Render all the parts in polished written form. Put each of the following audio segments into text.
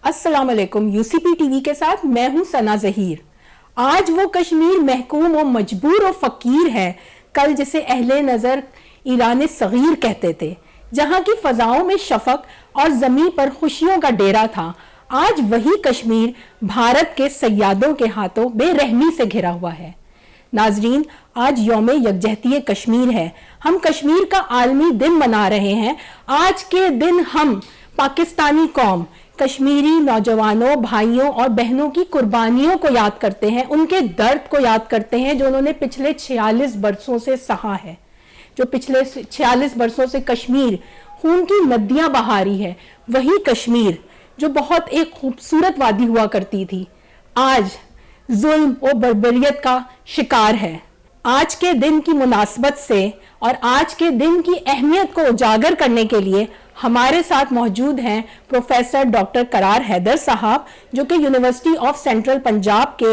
السلام علیکم. UCP T V کے ساتھ میں ہوں ثنا ظہیر. آج وہ کشمیر محکوم و مجبور و فقیر ہے کل جسے اہل نظر ایران صغیر کہتے تھے, جہاں کی فضاؤں میں شفق اور زمین پر خوشیوں کا ڈیرا تھا. آج وہی کشمیر بھارت کے سیادوں کے ہاتھوں بے رحمی سے گھرا ہوا ہے. ناظرین, آج یوم یکجہتی کشمیر ہے. ہم کشمیر کا عالمی دن منا رہے ہیں. آج کے دن ہم پاکستانی قوم, کشمیری نوجوانوں, بھائیوں اور بہنوں کی قربانیوں کو یاد کرتے ہیں, ان کے درد کو یاد کرتے ہیں جو انہوں نے پچھلے 46 برسوں سے سہا ہے. جو پچھلے 46 برسوں سے کشمیر خون کی ندیاں بہا رہی ہے, وہی کشمیر جو بہت ایک خوبصورت وادی ہوا کرتی تھی, آج ظلم و بربریت کا شکار ہے. آج کے دن کی مناسبت سے اور آج کے دن کی اہمیت کو اجاگر کرنے کے لیے ہمارے ساتھ موجود ہیں پروفیسر ڈاکٹر قرار حیدر صاحب, جو کہ یونیورسٹی آف سینٹرل پنجاب کے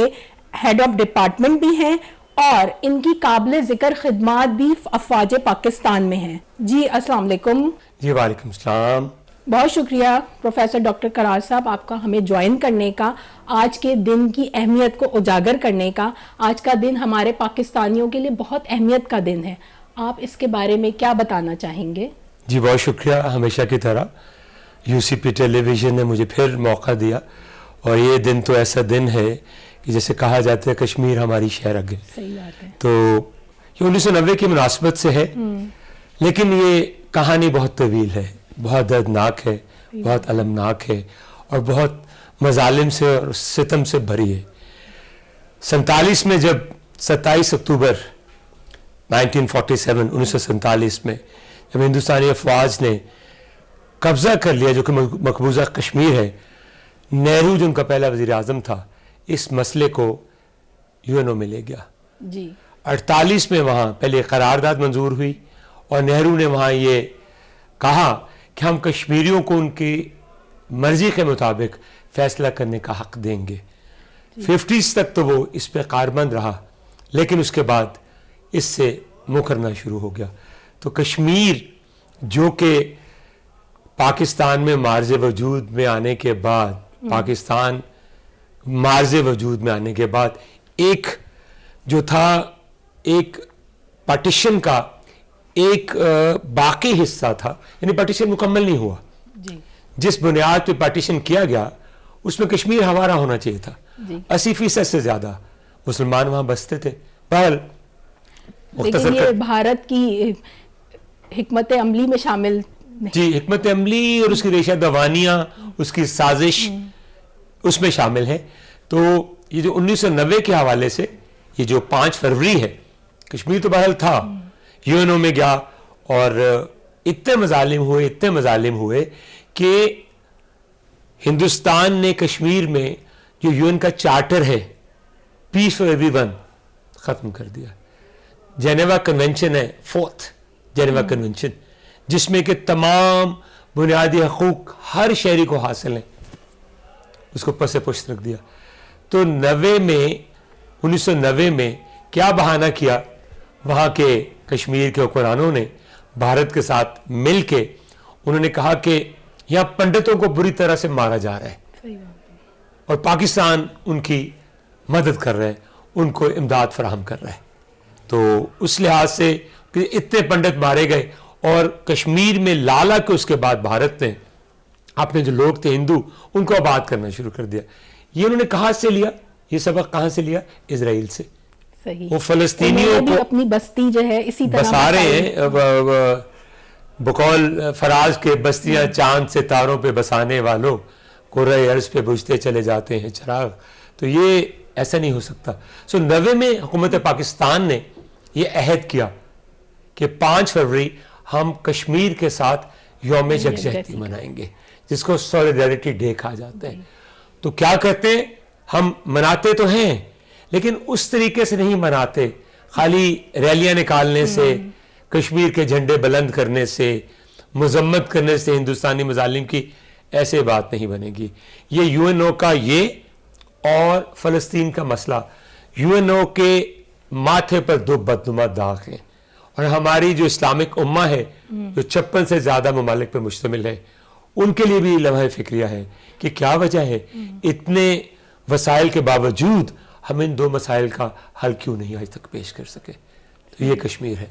ہیڈ آف ڈپارٹمنٹ بھی ہیں اور ان کی قابل ذکر خدمات بھی افواج پاکستان میں ہیں. جی السلام علیکم. جی وعلیکم السلام. بہت شکریہ پروفیسر ڈاکٹر قرار صاحب آپ کا ہمیں جوائن کرنے کا, آج کے دن کی اہمیت کو اجاگر کرنے کا. آج کا دن ہمارے پاکستانیوں کے لیے بہت اہمیت کا دن ہے. آپ اس کے بارے میں کیا بتانا چاہیں گے؟ جی بہت شکریہ. ہمیشہ کی طرح UCP ٹیلی ویژن نے مجھے پھر موقع دیا, اور یہ دن تو ایسا دن ہے کہ جیسے کہا جاتا ہے کشمیر ہماری شہرگ ہے. صحیح بات ہے. تو یہ 1990 کی مناسبت سے ہے, لیکن یہ کہانی بہت طویل ہے, بہت دردناک ہے, بہت المناک ہے, اور بہت مظالم سے اور ستم سے بھری ہے. 47 میں جب 27 اکتوبر 1947 میں جب ہندوستانی افواج نے قبضہ کر لیا جو کہ مقبوضہ کشمیر ہے, نہرو جو ان کا پہلا وزیر اعظم تھا اس مسئلے کو UNO میں لے گیا. جی 48 میں وہاں پہلے قرارداد منظور ہوئی, اور نہرو نے وہاں یہ کہا کہ ہم کشمیریوں کو ان کی مرضی کے مطابق فیصلہ کرنے کا حق دیں گے. 50s تک تو وہ اس پہ کاربند رہا, لیکن اس کے بعد اس سے مکرنا شروع ہو گیا. تو کشمیر جو کہ پاکستان میں مارز وجود میں آنے کے بعد, پاکستان مارز وجود میں آنے کے بعد ایک جو تھا ایک پارٹیشن کا ایک باقی حصہ تھا, یعنی پارٹیشن مکمل نہیں ہوا. جس بنیاد پہ پارٹیشن کیا گیا اس میں کشمیر ہمارا ہونا چاہیے تھا. 80% سے زیادہ مسلمان وہاں بستے تھے. بہرحال لیکن یہ بھارت کی حکمت عملی میں شامل نہیں. جی حکمت عملی اور اس کی ریشہ دوانیاں, اس کی سازش اس میں شامل ہے. تو یہ جو 1990 کے حوالے سے یہ جو 5 فروری ہے, کشمیر تو بہرحال تھا, UNO میں گیا, اور اتنے مظالم ہوئے کہ ہندوستان نے کشمیر میں جو UN کا چارٹر ہے پیس فار ایوری ون ختم کر دیا. جنیوا کنونشن ہے, 4th جنیوا کنونشن, جس میں کہ تمام بنیادی حقوق ہر شہری کو حاصل ہیں, اس کو پس پشت رکھ دیا. تو 1990 میں کیا بہانہ کیا وہاں کے کشمیر کے حکمرانوں نے, بھارت کے ساتھ مل کے انہوں نے کہا کہ یہاں پنڈتوں کو بری طرح سے مارا جا رہا ہے, اور پاکستان ان کی مدد کر رہا ہے, ان کو امداد فراہم کر رہا ہے. تو اس لحاظ سے کہ اتنے پنڈت مارے گئے, اور کشمیر میں لالا کے اس کے بعد بھارت نے اپنے جو لوگ تھے ہندو ان کو آباد کرنا شروع کر دیا. یہ انہوں نے کہاں سے لیا, یہ سبق کہاں سے لیا؟ اسرائیل سے. وہ فلسطینیوں کو اپنی بستی جو ہے اسی طرح بسا رہے ہیں, بقول فراز کے بستیاں چاند ستاروں پہ بسانے والوں, کرۂ ارض پہ بجھتے چلے جاتے ہیں چراغ. تو یہ ایسا نہیں ہو سکتا. 90 میں حکومت پاکستان نے یہ عہد کیا کہ 5 فروری ہم کشمیر کے ساتھ یوم یکجہتی منائیں گے, جس کو سولیڈیرٹی ڈے کہا جاتا ہے. تو کیا کہتے ہیں, ہم مناتے تو ہیں لیکن اس طریقے سے نہیں مناتے, خالی ریلیاں نکالنے سے, کشمیر کے جھنڈے بلند کرنے سے, مذمت کرنے سے ہندوستانی مظالم کی, ایسے بات نہیں بنے گی. یہ UNO کا یہ اور فلسطین کا مسئلہ, UNO کے ماتھے پر 2 بدنما داغ ہیں, اور ہماری جو اسلامک امہ ہے جو 56 سے زیادہ ممالک پر مشتمل ہے, ان کے لیے بھی لمحہ فکریہ ہے کہ کیا وجہ ہے اتنے وسائل کے باوجود ہم ان دو مسائل کا حل کیوں نہیں آج تک پیش کر سکے. تو یہ کشمیر ہے.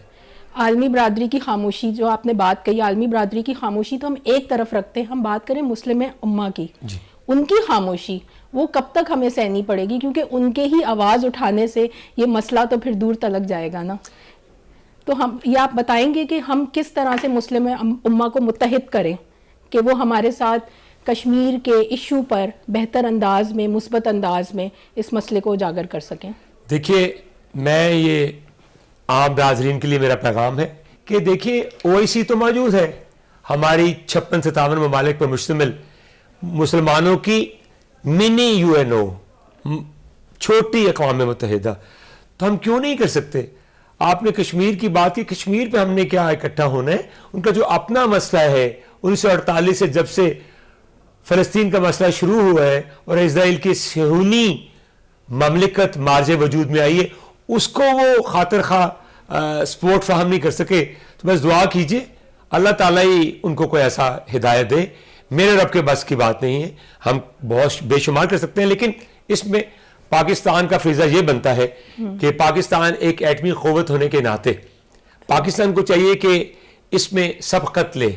عالمی برادری کی خاموشی، جو آپ نے بات کہی عالمی برادری کی خاموشی تو ہم ایک طرف رکھتے ہیں، ہم بات کریں مسلم امہ کی، ان کی خاموشی وہ کب تک ہمیں سہنی پڑے گی؟ کیونکہ ان کے ہی آواز اٹھانے سے یہ مسئلہ تو پھر دور تلک جائے گا نا. تو ہم یہ آپ بتائیں گے کہ ہم کس طرح سے مسلم امہ کو متحد کریں کہ وہ ہمارے ساتھ کشمیر کے ایشو پر بہتر انداز میں، مثبت انداز میں اس مسئلے کو اجاگر کر سکیں؟ دیکھیے، میں یہ عام ناظرین کے لیے میرا پیغام ہے کہ دیکھیے OIC تو موجود ہے، ہماری 56-57 ممالک پر مشتمل مسلمانوں کی منی UNO، چھوٹی اقوام متحدہ. تو ہم کیوں نہیں کر سکتے؟ آپ نے کشمیر کی بات کی، کشمیر پہ ہم نے کیا اکٹھا ہونا ہے؟ ان کا جو اپنا مسئلہ ہے 1948 سے جب سے فلسطین کا مسئلہ شروع ہوا ہے اور اسرائیل کی صہیونی مملکت مارج وجود میں آئی ہے، اس کو وہ خاطر خواہ سپورٹ فراہم نہیں کر سکے. تو بس دعا کیجئے اللہ تعالیٰ ہی ان کو کوئی ایسا ہدایت دے. میرے رب کے بس کی بات نہیں ہے، ہم بہت بے شمار کر سکتے ہیں، لیکن اس میں پاکستان کا فریضہ یہ بنتا ہے کہ پاکستان ایک ایٹمی قوت ہونے کے ناطے پاکستان کو چاہیے کہ اس میں سبقت لے،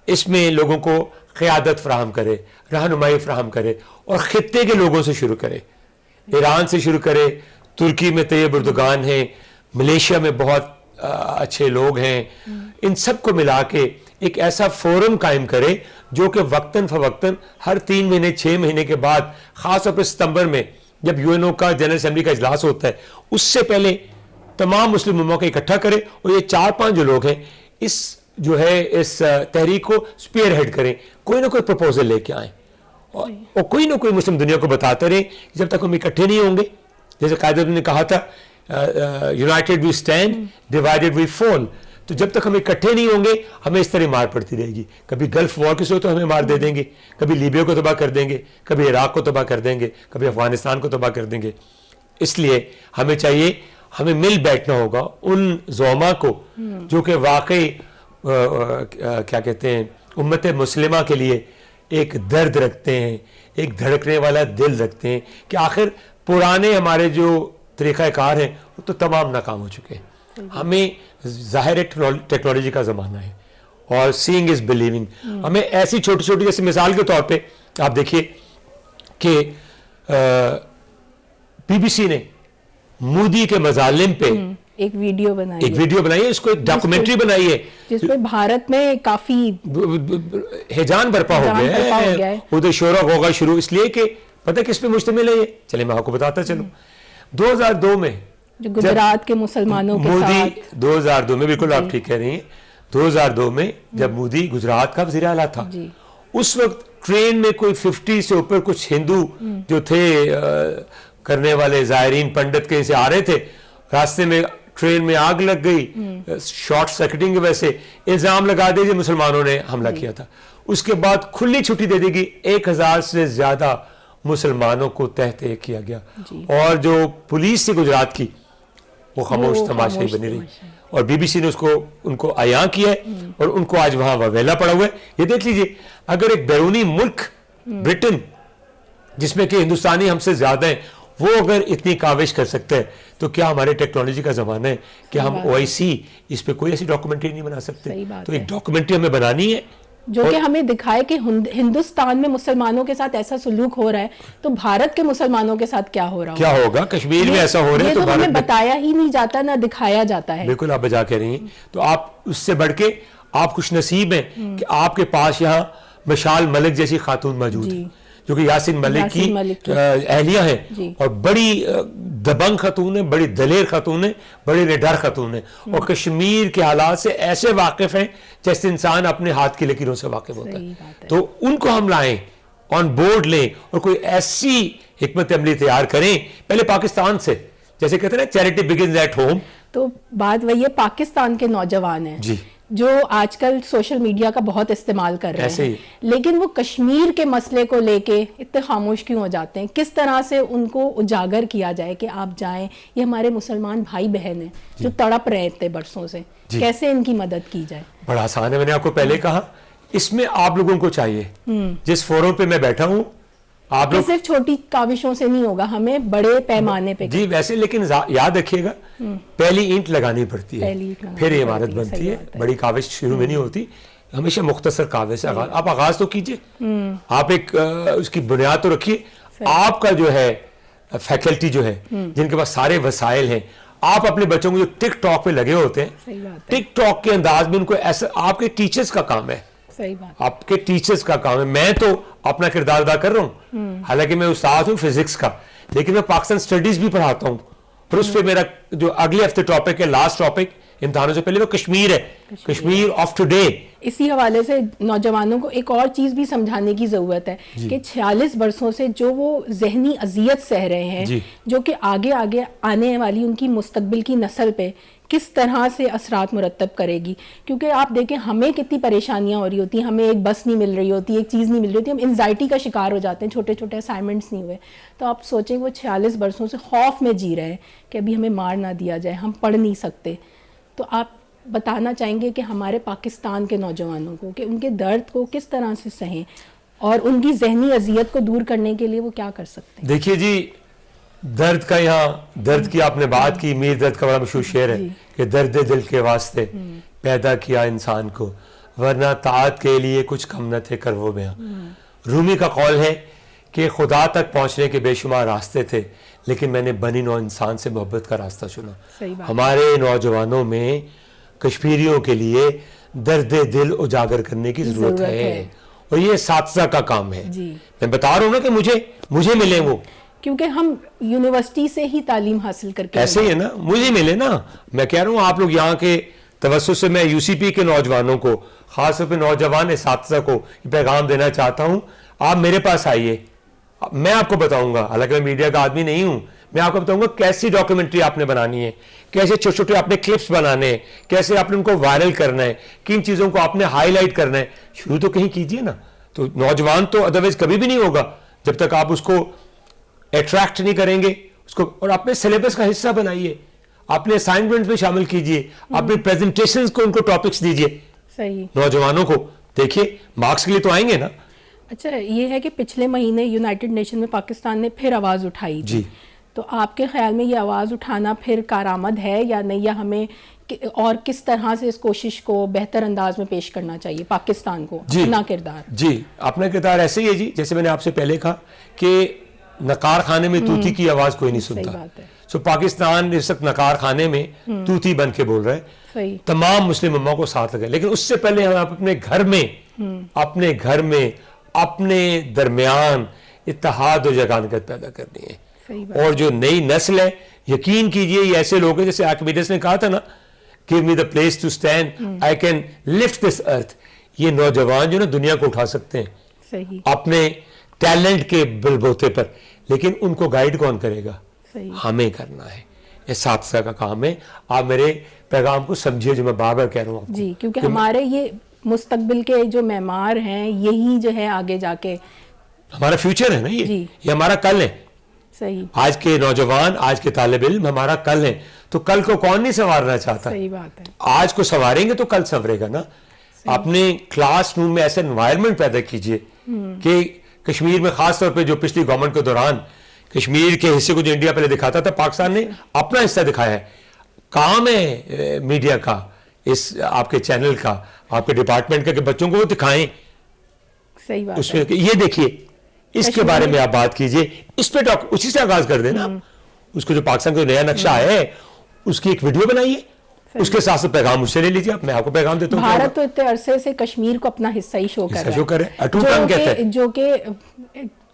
اس میں لوگوں کو قیادت فراہم کرے، رہنمائی فراہم کرے، اور خطے کے لوگوں سے شروع کرے. ایران سے شروع کرے، ترکی میں طیب اردگان ہیں، ملیشیا میں بہت اچھے لوگ ہیں، ان سب کو ملا کے ایک ایسا فورم قائم کرے جو کہ وقتاً فوقتاً ہر 3 مہینے 6 مہینے کے بعد، خاص طور پر ستمبر میں جب UNO کا جنرل اسمبلی کا اجلاس ہوتا ہے، اس سے پہلے تمام مسلم اموں کو اکٹھا کرے، اور یہ 4-5 جو لوگ ہیں اس تحریک کو سپیئر ہیڈ کریں، کوئی نہ کوئی پروپوزل لے کے آئیں، اور کوئی نہ کوئی مسلم دنیا کو بتاتے رہیں. جب تک ہم اکٹھے نہیں ہوں گے، جیسے قائد اعظم نے کہا تھا یونائٹڈ وی اسٹینڈ، ڈیوائیڈڈ وی فال. تو جب تک ہم اکٹھے نہیں ہوں گے ہمیں اس طرح مار پڑتی رہے گی. کبھی گلف وار کی صورت ہمیں مار دے دیں گے، کبھی لیبیا کو تباہ کر دیں گے، کبھی عراق کو تباہ کر دیں گے، کبھی افغانستان کو تباہ کر دیں گے. اس لیے ہمیں چاہیے، ہمیں مل بیٹھنا ہوگا ان زعما کو جو کہ واقعی کیا کہتے ہیں امت مسلمہ کے لیے ایک درد رکھتے ہیں، ایک دھڑکنے والا دل رکھتے ہیں، کہ آخر پرانے ہمارے جو طریقہ کار ہیں وہ تو تمام ناکام ہو چکے ہیں. ہمیں ظاہر ٹیکنالوجی کا زمانہ ہے، اور سینگ از بلیونگ. ہمیں ایسی چھوٹی چھوٹی، جیسے مثال کے طور پہ آپ دیکھیے کہ BBC نے مودی کے مظالم پہ ایک ویڈیو بنائی ہے، اس کو ایک ڈاکومنٹری بنائی ہے جس پہ بھارت میں کافی ہیجان برپا ہو گیا ہے، ادھر شور و غوغا شروع. اس لیے کہ پتہ کس پہ مشتمل ہے یہ؟ چلے میں آپ کو بتاتا چلوں. 2002 میں جو گجرات کے مسلمانوں کے ساتھ 2002 میں، بالکل آپ ٹھیک کہہ رہی ہیں، 2002 میں جب مودی گجرات کا وزیر اعلیٰ تھا، اس وقت ٹرین میں کوئی 50 سے اوپر کچھ ہندو جو تھے کرنے والے زائرین پنڈت کہیں سے آ رہے تھے، راستے میں ٹرین میں آگ لگ گئی، شارٹ سرکٹنگ کی وجہ سے الزام لگا دے کہ مسلمانوں نے حملہ کیا تھا. اس کے بعد کھلی چھٹی دے دی گئی، 1000 سے زیادہ مسلمانوں کو تحت کیا گیا، اور جو پولیس سے گجرات کی وہ خاموش تماشائی بنی رہی، اور BBC نے ان کو عیاں کیا ہے، اور ان کو آج وہاں ویلا پڑا ہوا ہے. یہ دیکھ لیجئے، اگر ایک بیرونی ملک برٹن جس میں کہ ہندوستانی ہم سے زیادہ ہیں، وہ اگر اتنی کاوش کر سکتے ہیں، تو کیا ہمارے ٹیکنالوجی کا زمانہ ہے کہ ہم OIC اس پہ کوئی ایسی ڈاکومنٹری نہیں بنا سکتے؟ تو ایک ڈاکومنٹری ہمیں بنانی ہے جو کہ ہمیں دکھائے کہ ہندوستان میں مسلمانوں کے ساتھ ایسا سلوک ہو رہا ہے، تو بھارت کے مسلمانوں کے ساتھ کیا ہو رہا کیا ہوگا؟ کشمیر میں ایسا ہو رہا ہے تو ہمیں بتایا ہی نہیں جاتا، نہ دکھایا جاتا ہے. بالکل آپ بجا کہہ رہی ہیں. تو آپ اس سے بڑھ کے آپ خوش نصیب ہیں کہ آپ کے پاس یہاں مشال ملک جیسی خاتون موجود ہے، جو کہ یاسین ملک کی اہلیہ ہیں، اور بڑی دبنگ خاتون ہیں، بڑی دلیر خاتون ہیں، بڑی نڈر خاتون ہیں، اور کشمیر کے حالات سے ایسے واقف ہیں جیسے انسان اپنے ہاتھ کی لکیروں سے واقف ہوتا ہے. تو ان کو ہم لائیں، آن بورڈ لیں، اور کوئی ایسی حکمت عملی تیار کریں پہلے پاکستان سے. جیسے کہتے ہیں نا چیریٹی بگنز ایٹ ہوم. تو بات وہی ہے، پاکستان کے نوجوان ہیں جو آج کل سوشل میڈیا کا بہت استعمال کر رہے ہیں، لیکن وہ کشمیر کے مسئلے کو لے کے اتنے خاموش کیوں ہو جاتے ہیں؟ کس طرح سے ان کو اجاگر کیا جائے کہ آپ جائیں، یہ ہمارے مسلمان بھائی بہن ہیں جو تڑپ رہے تھے برسوں سے، کیسے ان کی مدد کی جائے؟ بڑا آسان ہے. میں نے آپ کو پہلے کہا اس میں آپ لوگوں کو چاہیے جس فورم پہ میں بیٹھا ہوں آپ لوگ صرف چھوٹی کاوشوں سے نہیں ہوگا, ہمیں بڑے پیمانے پہ جی ویسے, لیکن یاد رکھیے گا پہلی اینٹ لگانی پڑتی ہے پھر یہ عمارت بنتی ہے. بڑی کاوش شروع میں نہیں ہوتی, ہمیشہ مختصر کاوش سے آغاز. آپ آغاز تو کیجئے, آپ ایک اس کی بنیاد تو رکھیے. آپ کا جو ہے فیکلٹی جو ہے جن کے پاس سارے وسائل ہیں, آپ اپنے بچوں کو جو ٹک ٹاک پہ لگے ہوتے ہیں, ٹک ٹاک کے انداز میں ان کو ایسا, آپ کے ٹیچرز کا کام ہے, آپ کے ٹیچرز کا کام ہے. میں تو اپنا کردار ادا کر رہا ہوں, حالانکہ میں استاد ہوں فزکس کا, لیکن میں پاکستان اسٹڈیز بھی پڑھاتا ہوں, اور اس پہ میرا جو اگلے ہفتے ٹاپک ہے, لاسٹ ٹاپک امتحانوں سے پہلے, وہ کشمیر ہے, کشمیر آف ٹوڈے. اسی حوالے سے نوجوانوں کو ایک اور چیز بھی سمجھانے کی ضرورت ہے کہ 46 برسوں سے جو وہ ذہنی اذیت سہ رہے ہیں, جو کہ آگے آنے والی ان کی مستقبل کی نسل پہ کس طرح سے اثرات مرتب کرے گی. کیونکہ آپ دیکھیں ہمیں کتنی پریشانیاں ہو رہی ہوتی ہیں, ہمیں ایک بس نہیں مل رہی ہوتی, ایک چیز نہیں مل رہی ہوتی, ہم انزائٹی کا شکار ہو جاتے ہیں, چھوٹے چھوٹے اسائنمنٹس نہیں ہوئے. تو آپ سوچیں وہ 46 برسوں سے خوف میں جی رہے ہیں کہ ابھی ہمیں مار نہ دیا جائے, ہم پڑھ نہیں سکتے. تو آپ بتانا چاہیں گے کہ ہمارے پاکستان کے نوجوانوں کو کہ ان کے درد کو کس طرح سے سہیں اور ان کی ذہنی اذیت کو دور کرنے کے لیے وہ کیا کر سکتے ہیں؟ دیکھیے جی, درد کا یہاں, درد کی آپ نے بات کی, میر درد کا بڑا مشہور شعر ہے کہ درد دل کے واسطے پیدا کیا انسان کو, ورنہ طاعت کے لیے کچھ کم نہ تھے کر وہ بیاں. رومی کا قول ہے کہ خدا تک پہنچنے کے بے شمار راستے تھے, لیکن میں نے بنی نوع انسان سے محبت کا راستہ چنا. ہمارے نوجوانوں میں کشمیریوں کے لیے درد دل اجاگر کرنے کی ضرورت ہے, اور یہ اساتذہ کا کام ہے. میں بتا رہا ہوں نا کہ مجھے ملے وہ, کیونکہ ہم یونیورسٹی سے ہی تعلیم حاصل کر کے ایسے ہی ہے نا, مجھے ملے نا. میں کہہ رہا ہوں آپ لوگ یہاں کے توسط سے میں یو سی پی کے نوجوانوں کو, خاص طور پہ نوجوان اساتذہ کو یہ پیغام دینا چاہتا ہوں, آپ میرے پاس آئیے, میں آپ کو بتاؤں گا, حالانکہ میں میڈیا کا آدمی نہیں ہوں, میں آپ کو بتاؤں گا کیسی ڈاکیومنٹری آپ نے بنانی ہے, کیسے چھوٹے چھوٹے آپ نے کلپس بنانے ہیں, کیسے آپ نے ان کو وائرل کرنا ہے, کن چیزوں کو آپ نے ہائی لائٹ کرنا ہے. شروع تو کہیں کیجئے نا. تو نوجوان تو ادروائز کبھی بھی نہیں ہوگا جب تک آپ اس کو اٹریکٹ نہیں کریں گے اس کو, اور اپنے سلیبس کا حصہ بنائیے, اپنے اسائنمنٹ میں شامل کیجئے, اپنی پریزنٹیشنز کو ان کو ٹاپکس دیجئے. صحیح, نوجوانوں کو دیکھیے مارکس کے لیے تو آئیں گے نا. اچھا, یہ ہے کہ پچھلے مہینے یونائٹڈ نیشن میں پاکستان نے پھر آواز اٹھائی تھی, تو آپ کے خیال میں یہ آواز اٹھانا پھر کارآمد ہے یا نہیں, یا ہمیں اور کس طرح سے اس کوشش کو بہتر انداز میں پیش کرنا چاہیے پاکستان کو, اپنا کردار؟ جی, اپنا کردار ایسے ہی ہے جی, جیسے میں نے آپ سے پہلے کہا کہ نقار خانے میں توتی کی آواز کوئی نہیں سنتا. سو پاکستان اس وقت نقار خانے میں توتی بن کے بول رہا ہے, تمام مسلم امہ کو ساتھ لگے, لیکن اس سے پہلے ہم اپنے گھر میں اپنے درمیان اتحاد و یگانگت پیدا کرنی ہے. اور جو نئی نسل ہے, یقین کیجئے یہ ایسے لوگ ہیں جیسے آرکمیڈس نے کہا تھا نا, give me the place to stand, I can lift this earth. یہ نوجوان جو نا دنیا کو اٹھا سکتے ہیں اپنے ٹیلنٹ کے بلبوتے پر, لیکن ان کو گائیڈ کون کرے گا؟ ہمیں کرنا ہے, یہ اساتذہ کا کام ہے. آپ میرے پیغام کو سمجھیے جو میں بار بار کہہ رہا ہوں جی, کیونکہ ہمارے یہ مستقبل کے جو معمار ہیں یہی جو ہے آگے جا کے ہمارا فیوچر ہے نا, یہ ہمارا کل ہے. صحیح, آج کے نوجوان, آج کے طالب علم ہمارا کل ہے, تو کل کو کون نہیں سنوارنا چاہتا؟ صحیح بات ہے. آج کو سنواریں گے تو کل سنورے گا نا. اپنے کلاس روم میں ایسا انوائرمنٹ پیدا کیجئے کہ کشمیر میں خاص طور پہ جو پچھلی گورنمنٹ کے دوران کشمیر کے حصے کو جو انڈیا پہلے دکھاتا تھا, پاکستان نے اپنا حصہ دکھایا ہے. کام ہے میڈیا کا, اس آپ کے چینل کا, آپ کے ڈپارٹمنٹ کا, کہ بچوں کو وہ دکھائیں. صحیح بات اس میں یہ دیکھیے, اس کے بارے میں آپ بات کیجئے, اس پہ اسی سے آغاز کر دینا. اس کو جو پاکستان کا نیا نقشہ ہے اس کی ایک ویڈیو بنائیے, اس کے ساتھ پیغام مجھ سے لے لیجیے. میں آپ کو پیغام دیتا ہوں. بھارت تو اتنے عرصے سے کشمیر کو اپنا حصہ ہی شو کر رہا ہے, جو کہ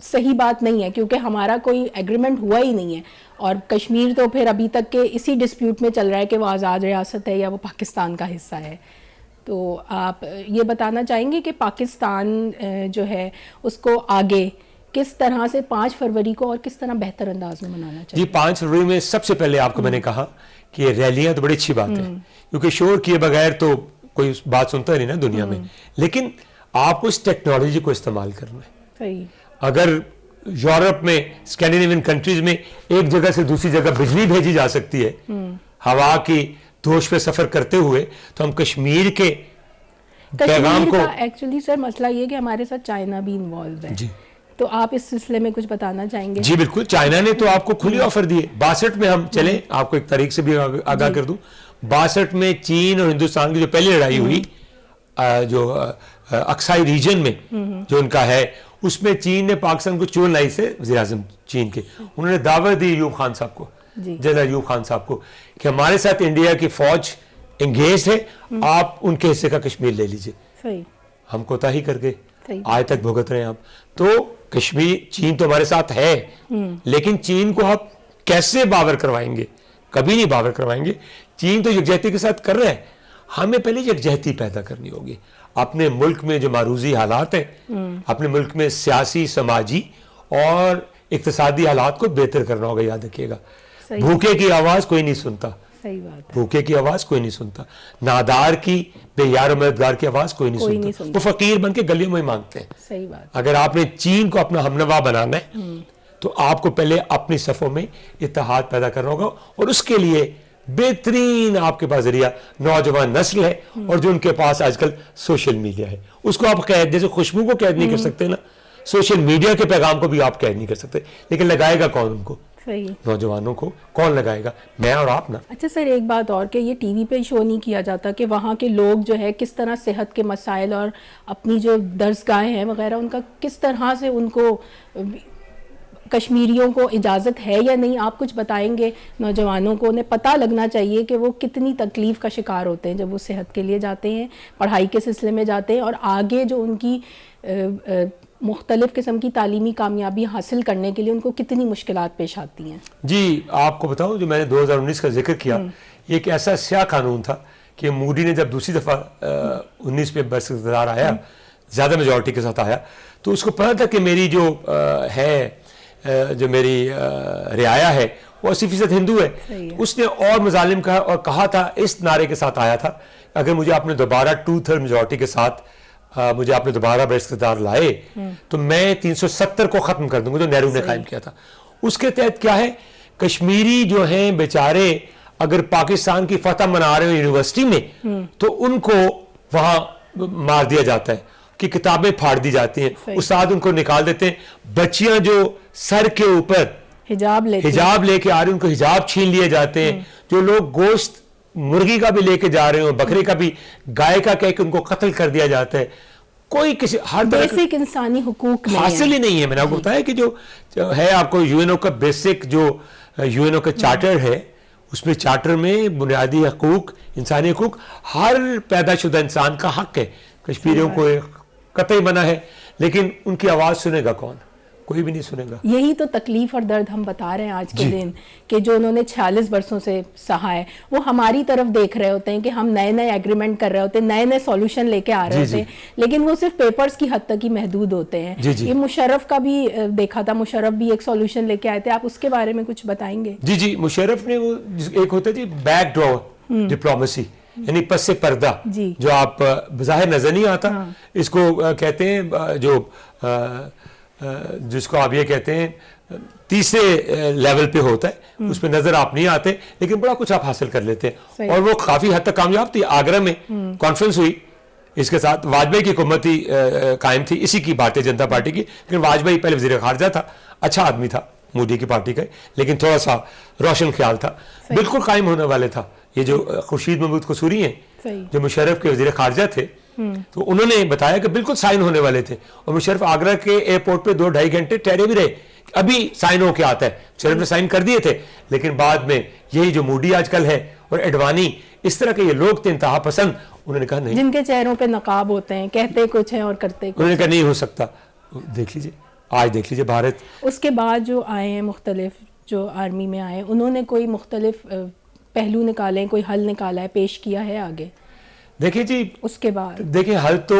صحیح بات نہیں ہے, کیونکہ ہمارا کوئی ایگریمنٹ ہوا ہی نہیں ہے, اور کشمیر تو پھر ابھی تک کے اسی ڈسپیوٹ میں چل رہا ہے کہ وہ آزاد ریاست ہے یا وہ پاکستان کا حصہ ہے. تو آپ یہ بتانا چاہیں گے کہ پاکستان جو ہے اس کو آگے کس طرح سے 5 فروری کو اور کس طرح بہتر انداز میں منانا چاہیے؟ جی, 5 فروری میں سب سے پہلے آپ کو میں نے کہا کہ ریلیاں تو بڑی اچھی بات ہے, کیونکہ شور کیے بغیر تو کوئی بات سنتا نہیں نا دنیا میں, لیکن آپ کو اس ٹیکنالوجی کو استعمال کرنا ہے. صحیح, اگر یورپ میں, اسکینڈینیوین کنٹریز میں ایک جگہ سے دوسری جگہ بجلی بھیجی جا سکتی ہے ہوا کی دوش پہ سفر کرتے ہوئے, تو ہم کشمیر کے پیغام کو. ایکچولی سر مسئلہ یہ کہ ہمارے ساتھ چائنا بھی انوالو ہے, تو آپ اس سلسلے میں کچھ بتانا چاہیں گے؟ جی بالکل, چائنا نے تو آپ کو کھلی آفر دی ہے. 62 میں ہم چلیں, آپ کو ایک تاریخ سے بھی آگاہ کر دوں, 62 میں چین اور ہندوستان کی جو پہلی لڑائی ہوئی جو اکسائی ریجن میں جو ان کا ہے, اس میں چین نے پاکستان کو چون لائی سے وزیر اعظم چین کے, انہوں نے دعوت دی ایوب خان صاحب کو, جنرل ایوب خان صاحب کو, کہ ہمارے ساتھ انڈیا کی فوج انگیج ہے, آپ ان کے حصے کا کشمیر لے لیجئے. ہم کوتاہی کر گئے, آج تک بھگت رہے ہیں آپ. تو کشمیر, چین تو ہمارے ساتھ ہے, لیکن چین کو آپ کیسے باور کروائیں گے؟ کبھی نہیں باور کروائیں گے. چین تو یکجہتی کے ساتھ کر رہا ہے, ہمیں پہلے یکجہتی پیدا کرنی ہوگی. اپنے ملک میں جو معروضی حالات ہیں, اپنے ملک میں سیاسی, سماجی اور اقتصادی حالات کو بہتر کرنا ہوگا. یاد رکھیے گا, بھوکے کی آواز کوئی نہیں سنتا, بھوکے کی آواز کوئی نہیں سنتا, نادار کی, بے یار و مددگار کی آواز کوئی نہیں سنتا. وہ فقیر بن کے گلیوں میں مانگتے ہیں. اگر آپ نے چین کو اپنا ہمنوا بنانا ہے تو آپ کو پہلے اپنی صفوں میں اتحاد پیدا کرنا ہوگا, اور اس کے لیے بہترین آپ کے پاس ذریعہ نوجوان نسل ہے, اور جو ان کے پاس آج کل سوشل میڈیا ہے. اس کو آپ قید, جیسے خوشبو کو قید نہیں کر سکتے نا, سوشل میڈیا کے پیغام کو بھی آپ قید نہیں کر سکتے. لیکن لگائے گا کون ان کو؟ نوجوانوں کو کون لگائے گا؟ میں اور آپ نا. اچھا سر, ایک بات اور, کہ یہ ٹی وی پہ شو نہیں کیا جاتا کہ وہاں کے لوگ جو ہے کس طرح صحت کے مسائل اور اپنی جو درسگاہیں ہیں وغیرہ, ان کا کس طرح سے ان کو, کشمیریوں کو اجازت ہے یا نہیں, آپ کچھ بتائیں گے؟ نوجوانوں کو انہیں پتہ لگنا چاہیے کہ وہ کتنی تکلیف کا شکار ہوتے ہیں جب وہ صحت کے لیے جاتے ہیں, پڑھائی کے سلسلے میں جاتے ہیں, اور آگے جو ان کی مختلف قسم کی تعلیمی کامیابی حاصل کرنے کے لیے ان کو کتنی مشکلات پیش آتی ہیں. جی آپ کو بتاؤں, جو میں نے 2019 کا ذکر کیا, یہ ایک ایسا سیاہ قانون تھا کہ مودی نے جب دوسری دفعہ 19 میں برس اقتدار آیا, زیادہ میجورٹی کے ساتھ آیا, تو اس کو پتا تھا کہ میری جو ہے, جو میری رعایا ہے وہ 80% ہندو ہے. اس نے اور مظالم کہا, اور کہا تھا, اس نعرے کے ساتھ آیا تھا, اگر مجھے آپ نے دوبارہ 2/3 میجورٹی کے ساتھ مجھے آپ نے دوبارہ اقتدار لائے تو میں 370 کو ختم کر دوں گا, جو نہرو نے قائم کیا تھا. اس کے تحت کیا ہے, کشمیری جو ہیں بیچارے اگر پاکستان کی فتح منا رہے ہیں یونیورسٹی میں, تو ان کو وہاں مار دیا جاتا ہے, کہ کتابیں پھاڑ دی جاتی ہیں, استاد ان کو نکال دیتے ہیں. بچیاں جو سر کے اوپر حجاب لے کے آ رہی ہیں, ان کو حجاب چھین لیے جاتے ہیں. جو لوگ گوشت مرغی کا بھی لے کے جا رہے ہوں, بکرے کا بھی, گائے کا کہہ کے ان کو قتل کر دیا جاتا ہے. کوئی کسی ہر بیسک انسانی حقوق حاصل ہی نہیں ہے. میں نے آپ کو بتایا کہ جو ہے, آپ کو یو این او کا بیسک, جو یو این او کا چارٹر ہے, اس میں چارٹر میں بنیادی حقوق, انسانی حقوق, ہر پیدا شدہ انسان کا حق ہے. کشمیریوں کو قطعی بنا ہے, لیکن ان کی آواز سنے گا کون؟ کوئی بھی نہیں سنے گا. یہی تو تکلیف اور درد ہم بتا رہے ہیں آج کے دن, کہ جو انہوں نے 46 برسوں سے سہا ہے, وہ ہماری طرف دیکھ رہے ہوتے ہیں کہ ہم نئے نئے ایگریمنٹ کر رہے ہوتے ہیں, نئے نئے سولوشن لے کے آ رہے ہوتے ہیں, لیکن وہ صرف پیپرز کی حد تک ہی محدود ہوتے ہیں. یہ مشرف کا بھی دیکھا تھا, مشرف بھی ایک سولوشن لے کے آئے تھے, آپ اس کے بارے میں کچھ بتائیں گے؟ جی مشرف نے, وہ ایک ہوتا ہے جی بیک ڈور ڈپلومیسی, یعنی پس سے پردہ, جو آپ بظاہر نظر نہیں آتا, اس کو کہتے ہیں, جو جس کو آپ یہ کہتے ہیں تیسرے لیول پہ ہوتا ہے, اس پہ نظر آپ نہیں آتے, لیکن بڑا کچھ آپ حاصل کر لیتے ہیں. اور وہ کافی حد تک کامیاب تھی. آگرہ میں کانفرنس ہوئی, اس کے ساتھ واجپئی کی حکومت ہی قائم تھی, اسی کی بھارتیہ جنتا پارٹی کی, لیکن واجپئی پہلے وزیر خارجہ تھا, اچھا آدمی تھا مودی کی پارٹی کا, لیکن تھوڑا سا روشن خیال تھا, بالکل قائم ہونے والے تھا. یہ جو خورشید محمود قصوری ہیں, جو مشرف کے وزیر خارجہ تھے, تو انہوں نے بتایا کہ بالکل سائن ہونے والے تھے, اور مشرف آگرہ کے ایئرپورٹ پہ 2-2.5 گھنٹے ٹھہرے بھی رہے, ابھی سائن ہو کے آتا ہے. مشرف نے سائن کر دیے تھے, لیکن بعد میں یہی جو مودی آج کل ہے اور ایڈوانی, اس طرح کے یہ لوگ تھے انتہا پسند, انہوں نے کہا نہیں, جن کے چہروں پہ نقاب ہوتے ہیں, کہتے کچھ ہیں اور کرتے کچھ. انہوں نے کہا نہیں ہو سکتا. دیکھ لیجیے, آج دیکھ لیجیے بھارت. اس کے بعد جو آئے ہیں مختلف, جو آرمی میں آئے, انہوں نے کوئی مختلف پہلو نکالے, کوئی حل نکالا ہے, پیش کیا ہے آگے؟ دیکھیں جی, اس کے بعد دیکھیں حل تو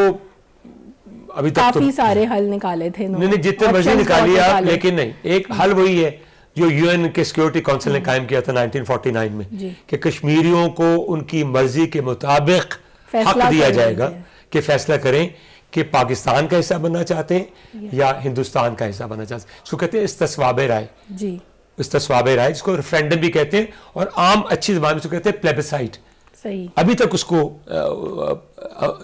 ابھی تک کافی سارے حل نکالے تھے, نہیں جتنے مرضی نکالیے آپ, لیکن نہیں, ایک حل وہی ہے جو یو این کے سیکیورٹی کونسل نے قائم کیا تھا 1949 میں, کہ کشمیریوں کو ان کی مرضی کے مطابق حق دیا جائے گا کہ فیصلہ کریں کہ پاکستان کا حصہ بننا چاہتے ہیں یا ہندوستان کا حصہ بننا چاہتے ہیں. اس کو کہتے ہیں استصواب رائے. استصواب رائے, جس کو ریفرینڈم بھی کہتے ہیں, اور عام اچھی زبان میں اس کو کہتے ہیں پلیبسائٹ. ابھی تک اس کو